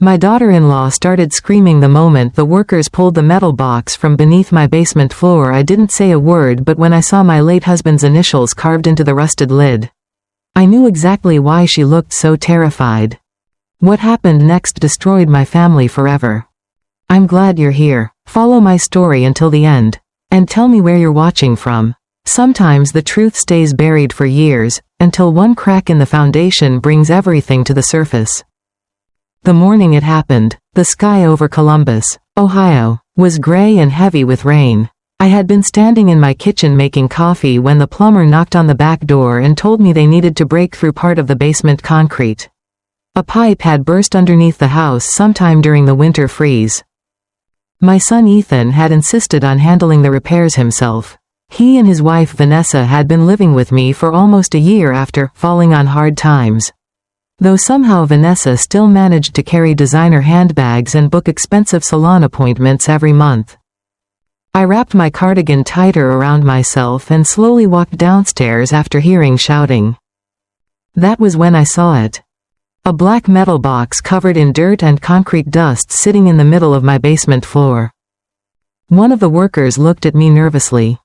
My daughter-in-law started screaming the moment the workers pulled the metal box from beneath my basement floor. I didn't say a word, but when I saw my late husband's initials carved into the rusted lid, I knew exactly why she looked so terrified. What happened next destroyed my family forever. I'm glad you're here. Follow my story until the end. And tell me where you're watching from. Sometimes the truth stays buried for years, until one crack in the foundation brings everything to the surface. The morning it happened, the sky over Columbus, Ohio, was gray and heavy with rain. I had been standing in my kitchen making coffee when the plumber knocked on the back door and told me they needed to break through part of the basement concrete. A pipe had burst underneath the house sometime during the winter freeze. My son Ethan had insisted on handling the repairs himself. He and his wife Vanessa had been living with me for almost a year after falling on hard times. Though somehow Vanessa still managed to carry designer handbags and book expensive salon appointments every month. I wrapped my cardigan tighter around myself and slowly walked downstairs after hearing shouting. That was when I saw it. A black metal box covered in dirt and concrete dust sitting in the middle of my basement floor. One of the workers looked at me nervously.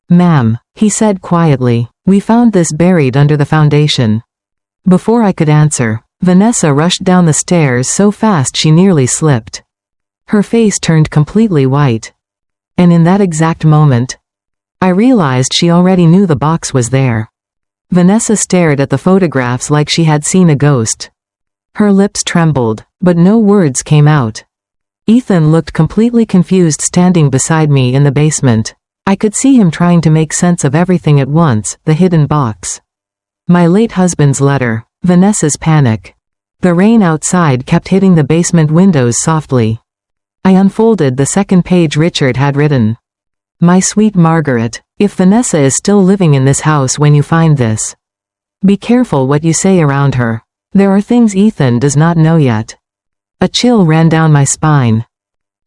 "Ma'am," he said quietly, "we found this buried under the foundation." Before I could answer, Vanessa rushed down the stairs so fast she nearly slipped. Her face turned completely white. And in that exact moment, I realized she already knew the box was there. Vanessa stared at the photographs like she had seen a ghost. Her lips trembled, but no words came out. Ethan looked completely confused standing beside me in the basement. I could see him trying to make sense of everything at once, the hidden box, my late husband's letter, Vanessa's panic. The rain outside kept hitting the basement windows softly. I unfolded the second page Richard had written. "My sweet Margaret, if Vanessa is still living in this house when you find this, be careful what you say around her. There are things Ethan does not know yet." A chill ran down my spine.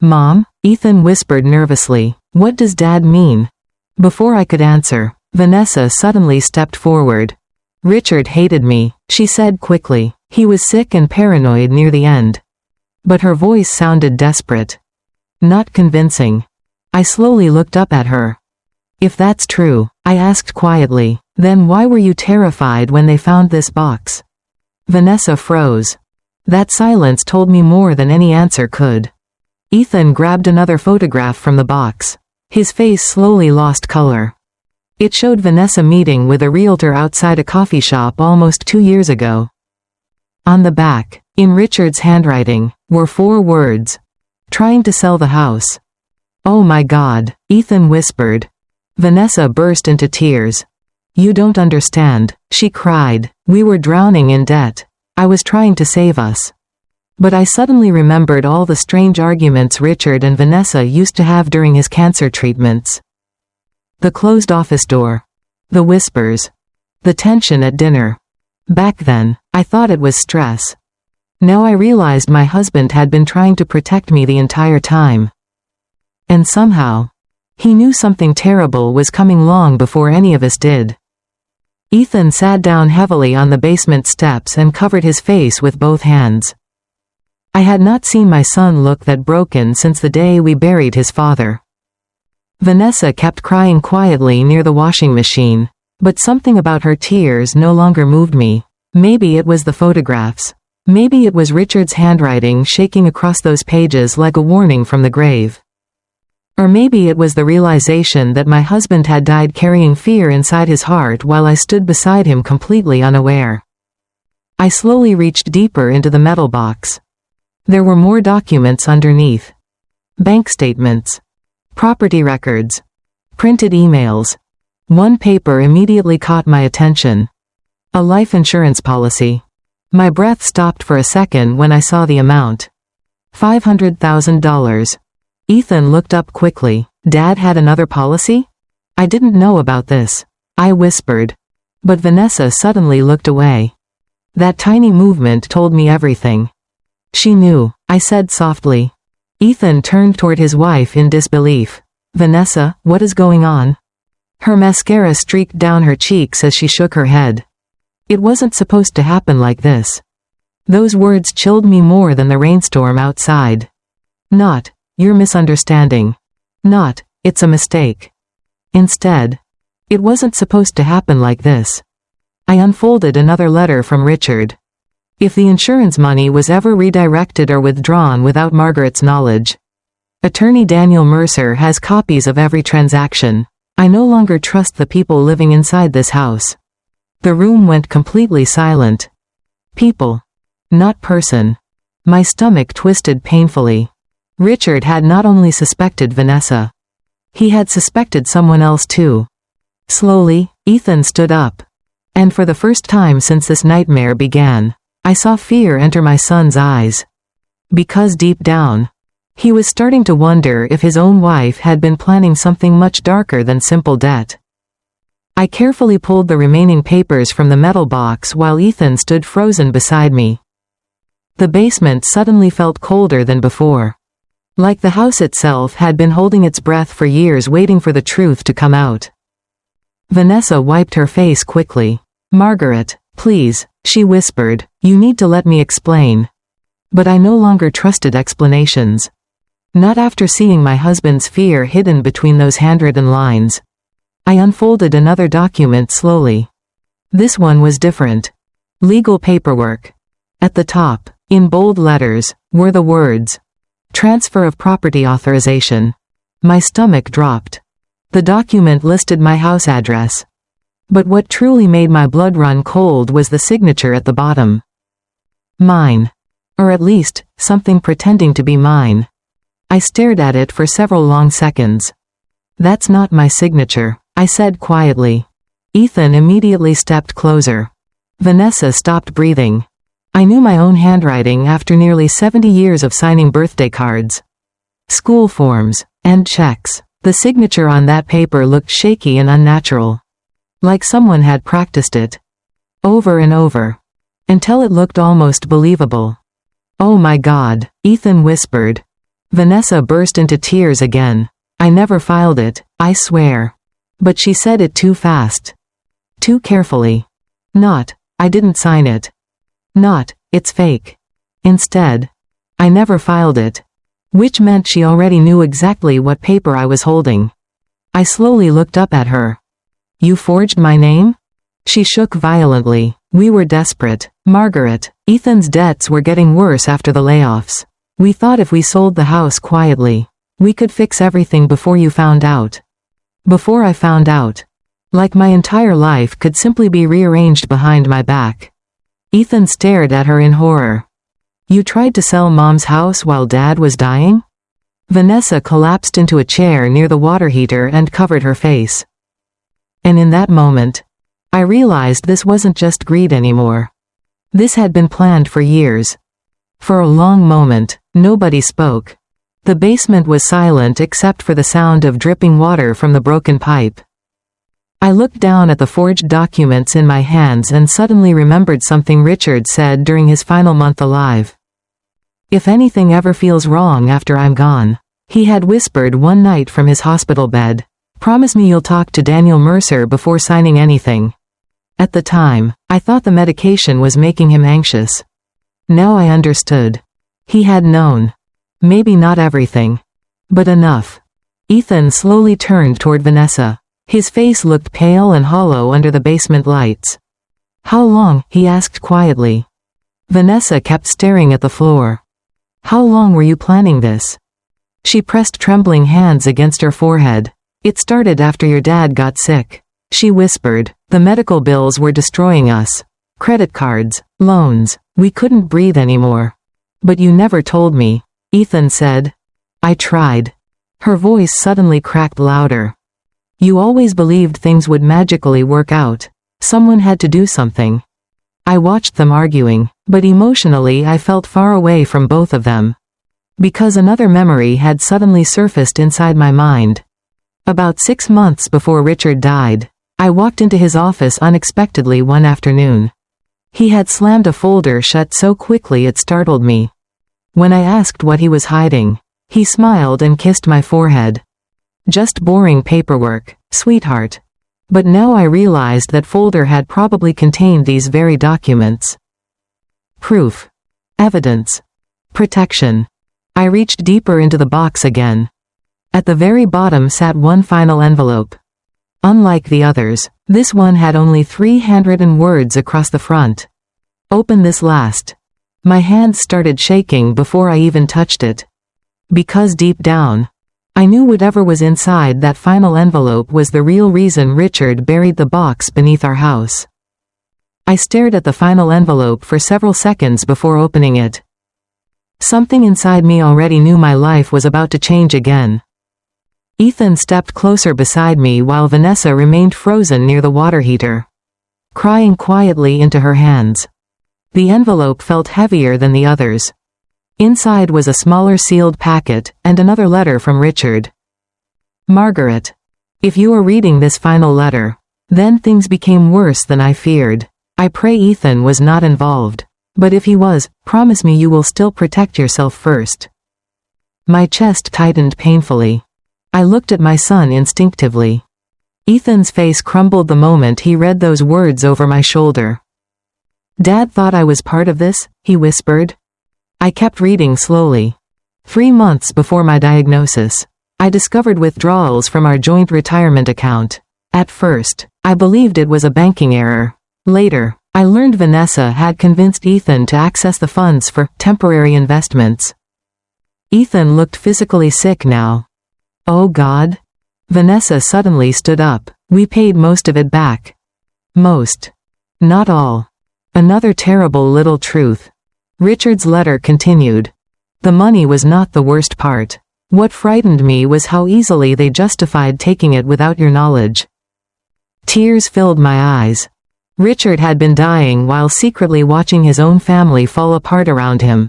"Mom?" Ethan whispered nervously. "What does Dad mean?" Before I could answer, Vanessa suddenly stepped forward. "Richard hated me," she said quickly. "He was sick and paranoid near the end." But her voice sounded desperate. Not convincing. I slowly looked up at her. "If that's true," I asked quietly, "then why were you terrified when they found this box?" Vanessa froze. That silence told me more than any answer could. Ethan grabbed another photograph from the box. His face slowly lost color. It showed Vanessa meeting with a realtor outside a coffee shop almost 2 years ago. On the back, in Richard's handwriting, were 4 words. "Trying to sell the house." "Oh my God," Ethan whispered. Vanessa burst into tears. "You don't understand," she cried. "We were drowning in debt. I was trying to save us." But I suddenly remembered all the strange arguments Richard and Vanessa used to have during his cancer treatments. The closed office door. The whispers. The tension at dinner. Back then, I thought it was stress. Now I realized my husband had been trying to protect me the entire time. And somehow, he knew something terrible was coming long before any of us did. Ethan sat down heavily on the basement steps and covered his face with both hands. I had not seen my son look that broken since the day we buried his father. Vanessa kept crying quietly near the washing machine, but something about her tears no longer moved me. Maybe it was the photographs. Maybe it was Richard's handwriting shaking across those pages like a warning from the grave. Or maybe it was the realization that my husband had died carrying fear inside his heart while I stood beside him completely unaware. I slowly reached deeper into the metal box. There were more documents underneath. Bank statements. Property records. Printed emails. One paper immediately caught my attention. A life insurance policy. My breath stopped for a second when I saw the amount. $500,000. Ethan looked up quickly. "Dad had another policy?" "I didn't know about this," I whispered. But Vanessa suddenly looked away. That tiny movement told me everything. "She knew," I said softly. Ethan turned toward his wife in disbelief. "Vanessa, what is going on?" Her mascara streaked down her cheeks as she shook her head. "It wasn't supposed to happen like this." Those words chilled me more than the rainstorm outside. Not, "You're misunderstanding." Not, "It's a mistake." Instead, "It wasn't supposed to happen like this." I unfolded another letter from Richard. If the insurance money was ever redirected or withdrawn without Margaret's knowledge, Attorney Daniel Mercer has copies of every transaction. I no longer trust the people living inside this house. The room went completely silent. People. Not person. My stomach twisted painfully. Richard had not only suspected Vanessa. He had suspected someone else too. Slowly, Ethan stood up. And for the first time since this nightmare began, I saw fear enter my son's eyes. Because deep down, he was starting to wonder if his own wife had been planning something much darker than simple debt. I carefully pulled the remaining papers from the metal box while Ethan stood frozen beside me. The basement suddenly felt colder than before. Like the house itself had been holding its breath for years waiting for the truth to come out. Vanessa wiped her face quickly. "Margaret, please," she whispered, "you need to let me explain." But I no longer trusted explanations. Not after seeing my husband's fear hidden between those handwritten lines. I unfolded another document slowly. This one was different. Legal paperwork. At the top, in bold letters, were the words, "Transfer of property authorization." My stomach dropped. The document listed my house address. But what truly made my blood run cold was the signature at the bottom. Mine. Or at least, something pretending to be mine. I stared at it for several long seconds. "That's not my signature," I said quietly. Ethan immediately stepped closer. Vanessa stopped breathing. I knew my own handwriting after nearly 70 years of signing birthday cards, school forms, and checks. The signature on that paper looked shaky and unnatural. Like someone had practiced it. Over and over. Until it looked almost believable. "Oh my God," Ethan whispered. Vanessa burst into tears again. "I never filed it, I swear." But she said it too fast. Too carefully. Not, "I didn't sign it." Not, "It's fake." Instead, "I never filed it." Which meant she already knew exactly what paper I was holding. I slowly looked up at her. "You forged my name?" She shook violently. "We were desperate, Margaret. Ethan's debts were getting worse after the layoffs. We thought if we sold the house quietly, we could fix everything before you found out. Before I found out. Like my entire life could simply be rearranged behind my back." Ethan stared at her in horror. "You tried to sell Mom's house while Dad was dying?" Vanessa collapsed into a chair near the water heater and covered her face. And in that moment, I realized this wasn't just greed anymore. This had been planned for years. For a long moment, nobody spoke. The basement was silent except for the sound of dripping water from the broken pipe. I looked down at the forged documents in my hands and suddenly remembered something Richard said during his final month alive. "If anything ever feels wrong after I'm gone," he had whispered one night from his hospital bed, "promise me you'll talk to Daniel Mercer before signing anything." At the time, I thought the medication was making him anxious. Now I understood. He had known. Maybe not everything. But enough. Ethan slowly turned toward Vanessa. His face looked pale and hollow under the basement lights. "How long?" he asked quietly. Vanessa kept staring at the floor. "How long were you planning this?" She pressed trembling hands against her forehead. "It started after your dad got sick," she whispered. "The medical bills were destroying us. Credit cards, loans, we couldn't breathe anymore. But you never told me," Ethan said. "I tried." Her voice suddenly cracked louder. "You always believed things would magically work out. Someone had to do something." I watched them arguing, but emotionally I felt far away from both of them. Because another memory had suddenly surfaced inside my mind. About 6 months before Richard died, I walked into his office unexpectedly one afternoon. He had slammed a folder shut so quickly it startled me. When I asked what he was hiding, he smiled and kissed my forehead. "Just boring paperwork, sweetheart." But now I realized that folder had probably contained these very documents. Proof. Evidence. Protection. I reached deeper into the box again. At the very bottom sat one final envelope. Unlike the others, this one had only 3 handwritten words across the front. Open this last. My hands started shaking before I even touched it. Because deep down, I knew whatever was inside that final envelope was the real reason Richard buried the box beneath our house. I stared at the final envelope for several seconds before opening it. Something inside me already knew my life was about to change again. Ethan stepped closer beside me while Vanessa remained frozen near the water heater, crying quietly into her hands. The envelope felt heavier than the others. Inside was a smaller sealed packet, and another letter from Richard. Margaret, if you are reading this final letter, then things became worse than I feared. I pray Ethan was not involved. But if he was, promise me you will still protect yourself first. My chest tightened painfully. I looked at my son instinctively. Ethan's face crumbled the moment he read those words over my shoulder. Dad thought I was part of this, he whispered. I kept reading slowly. 3 months before my diagnosis, I discovered withdrawals from our joint retirement account. At first, I believed it was a banking error. Later, I learned Vanessa had convinced Ethan to access the funds for temporary investments. Ethan looked physically sick now. Oh God? Vanessa suddenly stood up. We paid most of it back. Most. Not all. Another terrible little truth. Richard's letter continued. The money was not the worst part. What frightened me was how easily they justified taking it without your knowledge. Tears filled my eyes. Richard had been dying while secretly watching his own family fall apart around him.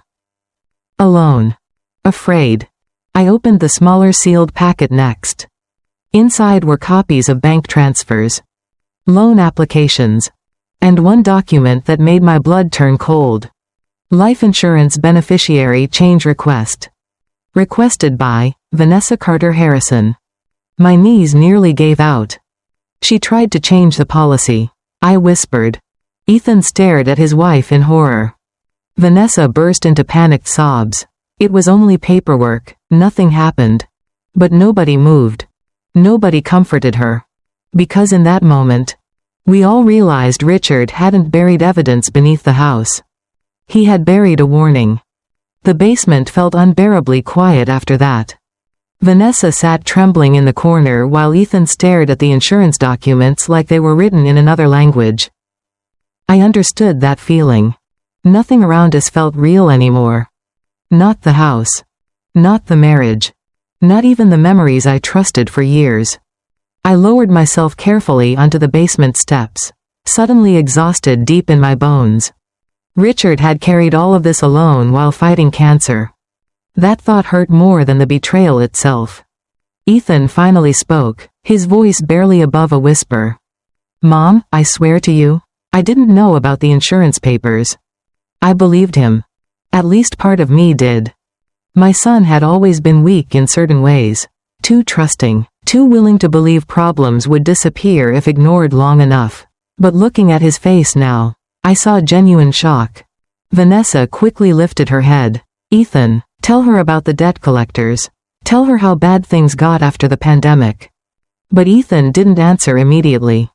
Alone. Afraid. I opened the smaller sealed packet next. Inside were copies of bank transfers, loan applications, and one document that made my blood turn cold. Life insurance beneficiary change request. Requested by Vanessa Carter Harrison. My knees nearly gave out. She tried to change the policy. I whispered. Ethan stared at his wife in horror. Vanessa burst into panicked sobs. It was only paperwork, nothing happened. But nobody moved. Nobody comforted her. Because in that moment, we all realized Richard hadn't buried evidence beneath the house. He had buried a warning. The basement felt unbearably quiet after that. Vanessa sat trembling in the corner while Ethan stared at the insurance documents like they were written in another language. I understood that feeling. Nothing around us felt real anymore. Not the house. Not the marriage. Not even the memories I trusted for years. I lowered myself carefully onto the basement steps, suddenly exhausted deep in my bones. Richard had carried all of this alone while fighting cancer. That thought hurt more than the betrayal itself. Ethan finally spoke, his voice barely above a whisper. Mom, I swear to you, I didn't know about the insurance papers. I believed him. At least part of me did. My son had always been weak in certain ways. Too trusting, too willing to believe problems would disappear if ignored long enough. But looking at his face now, I saw genuine shock. Vanessa quickly lifted her head. Ethan, tell her about the debt collectors. Tell her how bad things got after the pandemic. But Ethan didn't answer immediately.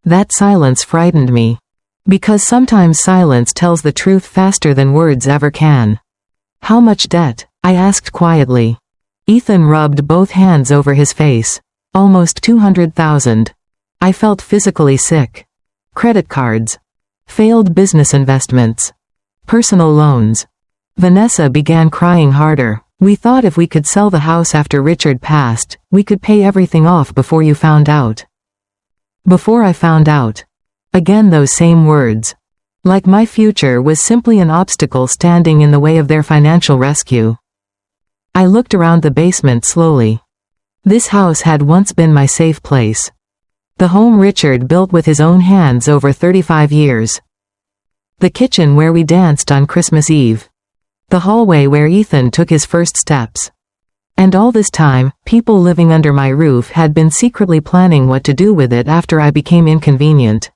That silence frightened me. Because sometimes silence tells the truth faster than words ever can. How much debt? I asked quietly. Ethan rubbed both hands over his face. Almost 200,000. I felt physically sick. Credit cards. Failed business investments. Personal loans. Vanessa began crying harder. We thought if we could sell the house after Richard passed, we could pay everything off before you found out. Before I found out. Again those same words. Like my future was simply an obstacle standing in the way of their financial rescue. I looked around the basement slowly. This house had once been my safe place. The home Richard built with his own hands over 35 years. The kitchen where we danced on Christmas Eve. The hallway where Ethan took his first steps. And all this time, people living under my roof had been secretly planning what to do with it after I became inconvenient.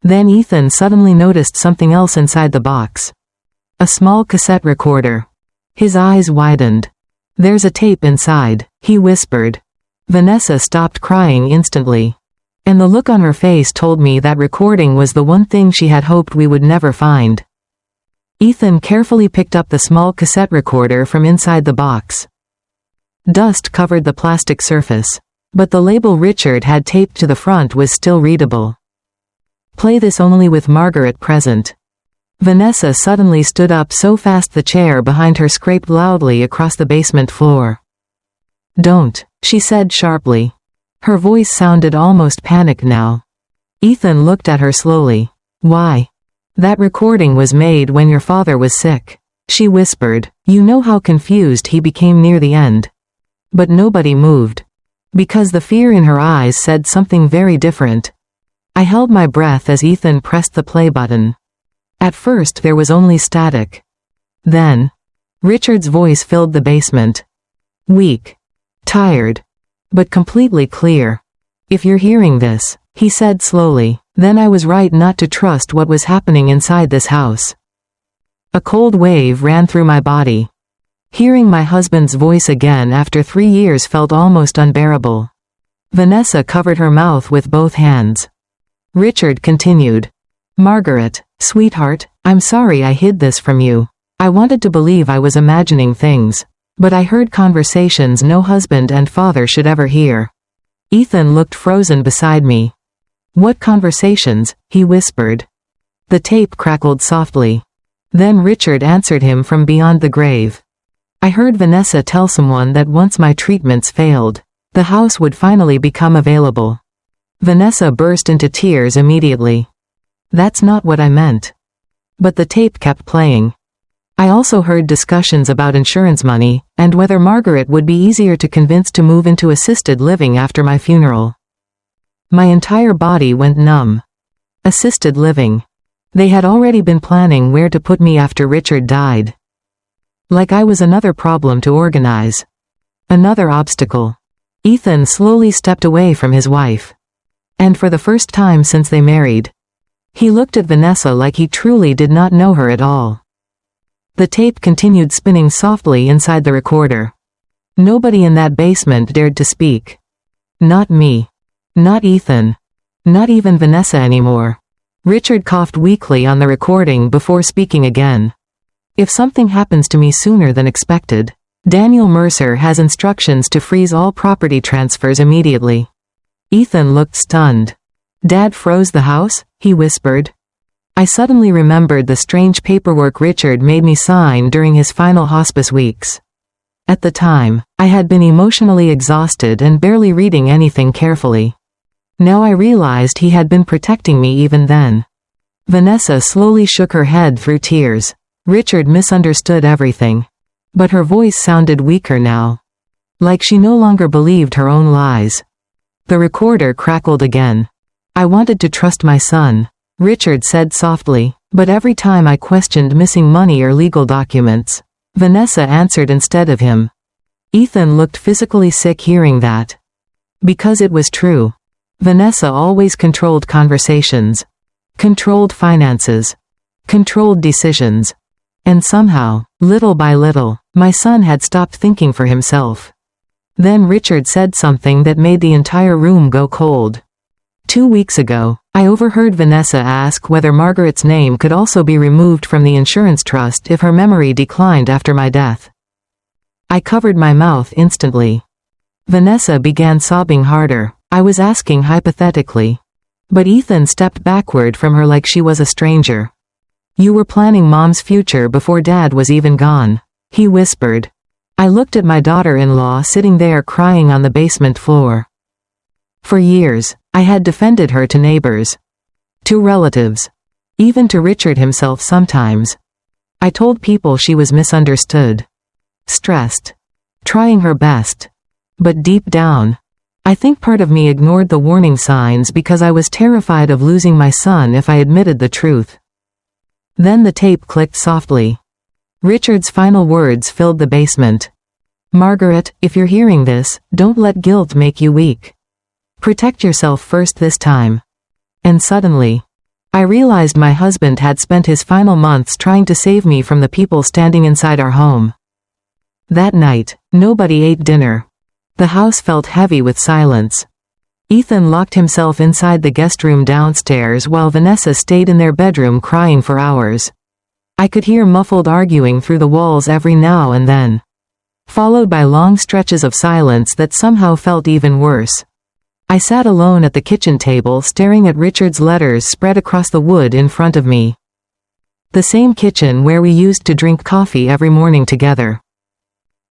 Then Ethan suddenly noticed something else inside the box. A small cassette recorder. His eyes widened. "There's a tape inside," he whispered. Vanessa stopped crying instantly. And the look on her face told me that recording was the one thing she had hoped we would never find. Ethan carefully picked up the small cassette recorder from inside the box. Dust covered the plastic surface, but the label Richard had taped to the front was still readable. "Play this only with Margaret present." Vanessa suddenly stood up so fast the chair behind her scraped loudly across the basement floor. "Don't," she said sharply. Her voice sounded almost panicked now. Ethan looked at her slowly. "Why?" "That recording was made when your father was sick," she whispered. You know how confused he became near the end. But nobody moved. Because the fear in her eyes said something very different. I held my breath as Ethan pressed the play button. At first there was only static. Then, Richard's voice filled the basement. Weak. Tired. But completely clear. "If you're hearing this," he said slowly, "then I was right not to trust what was happening inside this house." A cold wave ran through my body. Hearing my husband's voice again after 3 years felt almost unbearable. Vanessa covered her mouth with both hands. Richard continued. "Margaret, sweetheart, I'm sorry I hid this from you. I wanted to believe I was imagining things. But I heard conversations no husband and father should ever hear." Ethan looked frozen beside me. "What conversations?" he whispered. The tape crackled softly. Then Richard answered him from beyond the grave. "I heard Vanessa tell someone that once my treatments failed, the house would finally become available." Vanessa burst into tears immediately. "That's not what I meant." But the tape kept playing. I also heard discussions about insurance money, and whether Margaret would be easier to convince to move into assisted living after my funeral. My entire body went numb. Assisted living. They had already been planning where to put me after Richard died. Like I was another problem to organize. Another obstacle. Ethan slowly stepped away from his wife. And for the first time since they married, he looked at Vanessa like he truly did not know her at all. The tape continued spinning softly inside the recorder. Nobody in that basement dared to speak. Not me. Not Ethan. Not even Vanessa anymore. Richard coughed weakly on the recording before speaking again. "If something happens to me sooner than expected, Daniel Mercer has instructions to freeze all property transfers immediately." Ethan looked stunned. "Dad froze the house?" he whispered. I suddenly remembered the strange paperwork Richard made me sign during his final hospice weeks. At the time, I had been emotionally exhausted and barely reading anything carefully. Now I realized he had been protecting me even then. Vanessa slowly shook her head through tears. Richard misunderstood everything. But her voice sounded weaker now. Like she no longer believed her own lies. The recorder crackled again. "I wanted to trust my son," Richard said softly, "but every time I questioned missing money or legal documents, Vanessa answered instead of him." Ethan looked physically sick hearing that. Because it was true. Vanessa always controlled conversations. Controlled finances. Controlled decisions. And somehow, little by little, my son had stopped thinking for himself. Then Richard said something that made the entire room go cold. 2 weeks ago, I overheard Vanessa ask whether Margaret's name could also be removed from the insurance trust if her memory declined after my death. I covered my mouth instantly. Vanessa began sobbing harder. I was asking hypothetically. But Ethan stepped backward from her like she was a stranger. "You were planning Mom's future before Dad was even gone," he whispered. I looked at my daughter-in-law sitting there crying on the basement floor. For years, I had defended her to neighbors. To relatives. Even to Richard himself sometimes. I told people she was misunderstood. Stressed. Trying her best. But deep down, I think part of me ignored the warning signs because I was terrified of losing my son if I admitted the truth. Then the tape clicked softly. Richard's final words filled the basement. "Margaret, if you're hearing this, don't let guilt make you weak. Protect yourself first this time." And suddenly, I realized my husband had spent his final months trying to save me from the people standing inside our home. That night, nobody ate dinner. The house felt heavy with silence. Ethan locked himself inside the guest room downstairs while Vanessa stayed in their bedroom crying for hours. I could hear muffled arguing through the walls every now and then, followed by long stretches of silence that somehow felt even worse. I sat alone at the kitchen table staring at Richard's letters spread across the wood in front of me. The same kitchen where we used to drink coffee every morning together.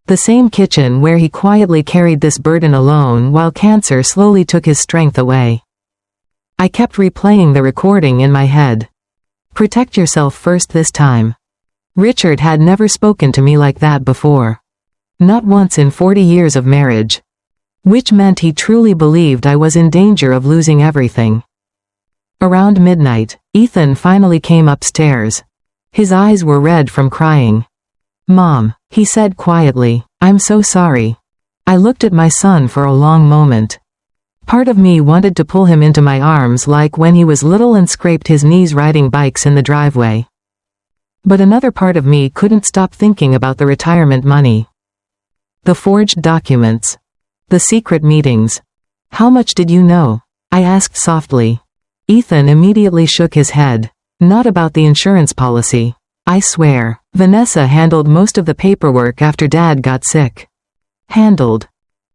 The same kitchen where he quietly carried this burden alone while cancer slowly took his strength away. I kept replaying the recording in my head. Protect yourself first this time. Richard had never spoken to me like that before. Not once in 40 years of marriage. Which meant he truly believed I was in danger of losing everything. Around midnight, Ethan finally came upstairs. His eyes were red from crying. "Mom," he said quietly, "I'm so sorry." I looked at my son for a long moment. Part of me wanted to pull him into my arms like when he was little and scraped his knees riding bikes in the driveway. But another part of me couldn't stop thinking about the retirement money. The forged documents. The secret meetings. "How much did you know?" I asked softly. Ethan immediately shook his head. "Not about the insurance policy. I swear. Vanessa handled most of the paperwork after Dad got sick." Handled.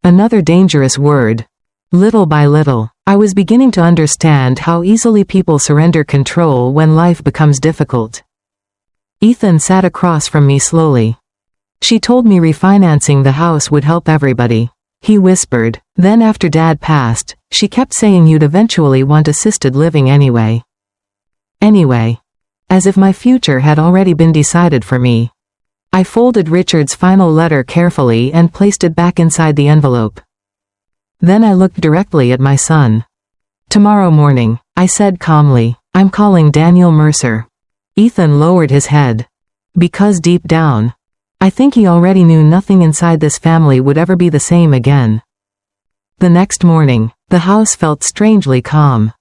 Another dangerous word. Little by little, I was beginning to understand how easily people surrender control when life becomes difficult. Ethan sat across from me slowly. "She told me refinancing the house would help everybody," he whispered. "Then after Dad passed, she kept saying you'd eventually want assisted living anyway." Anyway. As if my future had already been decided for me. I folded Richard's final letter carefully and placed it back inside the envelope. Then I looked directly at my son. "Tomorrow morning," I said calmly, "I'm calling Daniel Mercer." Ethan lowered his head. Because deep down, I think he already knew nothing inside this family would ever be the same again. The next morning, the house felt strangely calm.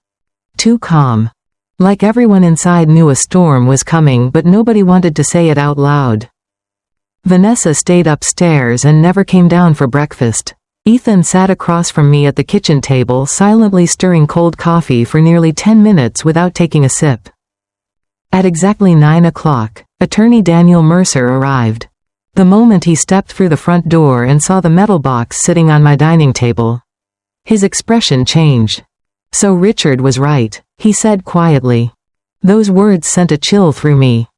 Too calm. Like everyone inside knew a storm was coming but nobody wanted to say it out loud. Vanessa stayed upstairs and never came down for breakfast. Ethan sat across from me at the kitchen table silently stirring cold coffee for nearly 10 minutes without taking a sip. At exactly 9 o'clock, attorney Daniel Mercer arrived. The moment he stepped through the front door and saw the metal box sitting on my dining table, his expression changed. "So Richard was right," he said quietly. Those words sent a chill through me.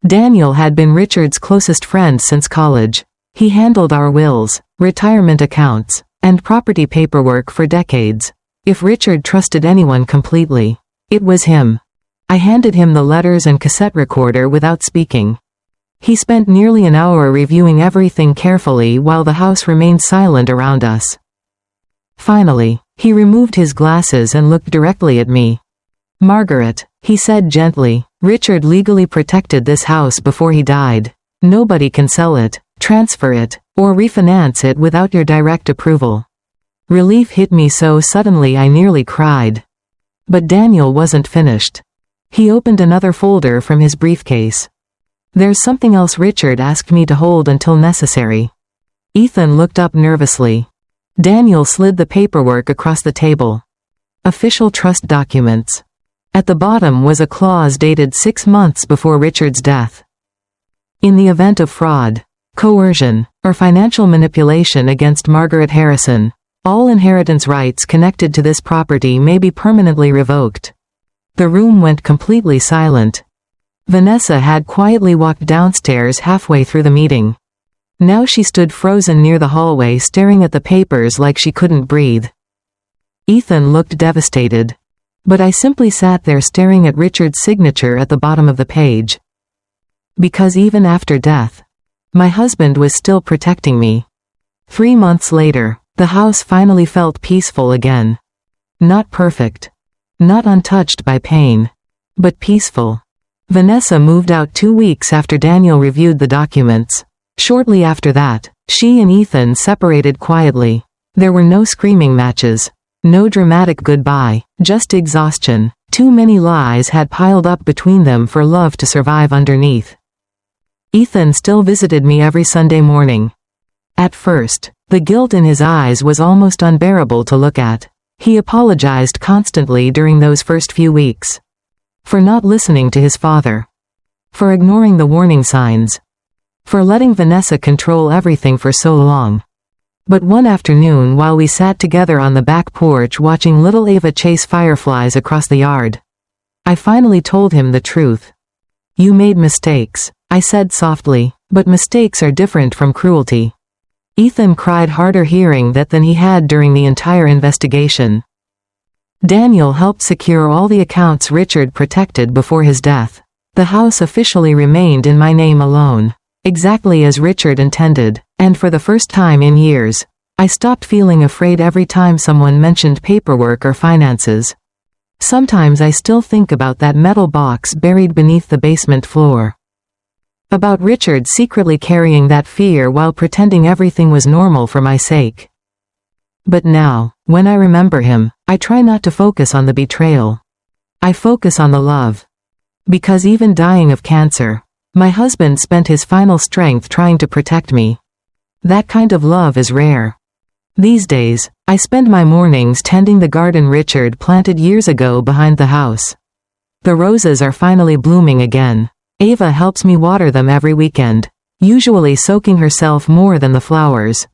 Daniel had been Richard's closest friend since college. He handled our wills, retirement accounts, and property paperwork for decades. If Richard trusted anyone completely, it was him. I handed him the letters and cassette recorder without speaking. He spent nearly an hour reviewing everything carefully while the house remained silent around us. Finally, he removed his glasses and looked directly at me. "Margaret," he said gently, "Richard legally protected this house before he died. Nobody can sell it, transfer it, or refinance it without your direct approval." Relief hit me so suddenly I nearly cried. But Daniel wasn't finished. He opened another folder from his briefcase. "There's something else Richard asked me to hold until necessary." Ethan looked up nervously. Daniel slid the paperwork across the table. Official trust documents. At the bottom was a clause dated 6 months before Richard's death. In the event of fraud, coercion, or financial manipulation against Margaret Harrison, all inheritance rights connected to this property may be permanently revoked. The room went completely silent. Vanessa had quietly walked downstairs halfway through the meeting. Now she stood frozen near the hallway staring at the papers like she couldn't breathe. Ethan looked devastated. But I simply sat there staring at Richard's signature at the bottom of the page. Because even after death, my husband was still protecting me. 3 months later, the house finally felt peaceful again. Not perfect. Not untouched by pain. But peaceful. Vanessa moved out 2 weeks after Daniel reviewed the documents. Shortly after that, she and Ethan separated quietly. There were no screaming matches. No dramatic goodbye, just exhaustion. Too many lies had piled up between them for love to survive underneath. Ethan still visited me every Sunday morning. At first, the guilt in his eyes was almost unbearable to look at. He apologized constantly during those first few weeks. For not listening to his father. For ignoring the warning signs. For letting Vanessa control everything for so long. But one afternoon while we sat together on the back porch watching little Ava chase fireflies across the yard, I finally told him the truth. You made mistakes, I said softly, but mistakes are different from cruelty. Ethan cried harder hearing that than he had during the entire investigation. Daniel helped secure all the accounts Richard protected before his death. The house officially remained in my name alone. Exactly as Richard intended, and for the first time in years, I stopped feeling afraid every time someone mentioned paperwork or finances. Sometimes I still think about that metal box buried beneath the basement floor. About Richard secretly carrying that fear while pretending everything was normal for my sake. But now, when I remember him, I try not to focus on the betrayal. I focus on the love. Because even dying of cancer, my husband spent his final strength trying to protect me. That kind of love is rare. These days, I spend my mornings tending the garden Richard planted years ago behind the house. The roses are finally blooming again. Ava helps me water them every weekend, usually soaking herself more than the flowers.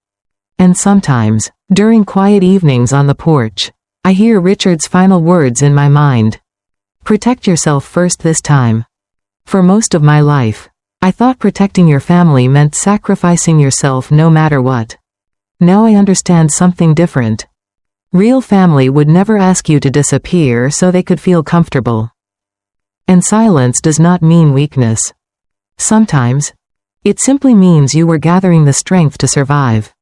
And sometimes, during quiet evenings on the porch, I hear Richard's final words in my mind. Protect yourself first this time. For most of my life, I thought protecting your family meant sacrificing yourself no matter what. Now I understand something different. Real family would never ask you to disappear so they could feel comfortable. And silence does not mean weakness. Sometimes, it simply means you were gathering the strength to survive.